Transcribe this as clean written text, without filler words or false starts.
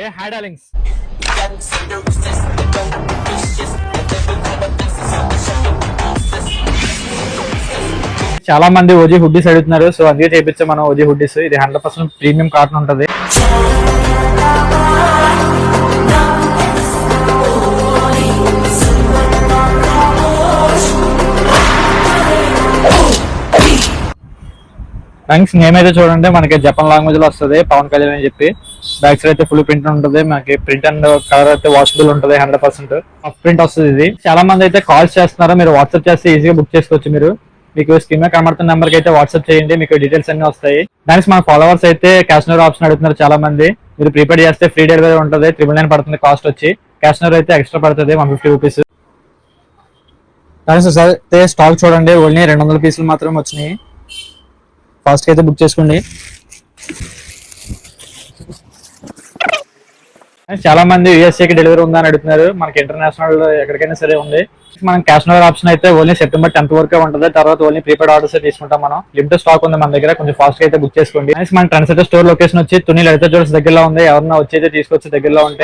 ఏ hi darlings. చాలా మంది OG hoodies అడుగుతున్నారు, సో అందుకే చేయించాం మనం ఓజీ హుడ్డీస్. ఇది 100% ప్రీమియం కాటన్ ఉంటుంది. థ్యాంక్స్. నేమ్ అయితే చూడండి, మనకి జపాన్ లాంగ్వేజ్ లో వస్తుంది, పవన్ కళ్యాణ్ అని చెప్పి. బ్యాక్ సైడ్ అయితే ఫుల్ ప్రింట్ ఉంటుంది. మనకి ప్రింట్ అండ్ కలర్ అయితే వాషబుల్ ఉంటుంది, 100% ఆఫ్ ప్రింట్ వస్తుంది. ఇది చాలా మంది అయితే కాల్స్ చేస్తున్నారు, మీరు వాట్సాప్ చేస్తే ఈజీగా బుక్ చేసుకోవచ్చు. మీరు మీకు స్క్రీన్ మీద కనబడుతున్న నెంబర్ కి అయితే వాట్సాప్ చేయండి, మీకు డీటెయిల్స్ అన్ని వస్తాయి. దానికి మన ఫాలోవర్స్ అయితే క్యాష్ నోర్ ఆప్షన్ అడుగుతున్నారు చాలా మంది. మీరు ప్రీపెయిడ్ చేస్తే ఫ్రీ డెలివరీ ఉంటుంది, 999 పడుతుంది కాస్ట్ వచ్చి. క్యాష్ నోర్ అయితే ఎక్స్ట్రా పడుతుంది 150 రూపీస్. దాని అయితే స్టాక్ చూడండి, ఓన్లీ 200 పీసులు మాత్రం వచ్చినాయి. ఫాస్ట్ అయితే బుక్ చేసుకోండి. చాలా మంది యూఎస్ఏకి డెలివరీ ఉందని అడుగుతున్నారు. మనకి ఇంటర్నేషనల్ ఎక్కడికైనా సరే ఉంది. మనం క్యాష్ ఓవర్ ఆప్షన్ అయితే ఓన్లీ సెప్టెంబర్ 10th వరకే ఉంటుంది. తర్వాత ఓన్లీ ప్రీపెయిడ్ ఆర్డర్స్ తీసుకుంటాం మనం. లిమిటెడ్ స్టాక్ ఉంది మన దగ్గర, కొంచెం ఫాస్ట్ అయితే బుక్ చేసుకోండి. మన ట్రెండ్ సెటర్ స్టోర్ లొకేషన్ వచ్చి తుని లలిత జ్యువెలర్స్ దగ్గరలో ఉంది. ఎవరన్నా వచ్చి అయితే తీసుకోవచ్చు దగ్గరలో ఉంటే.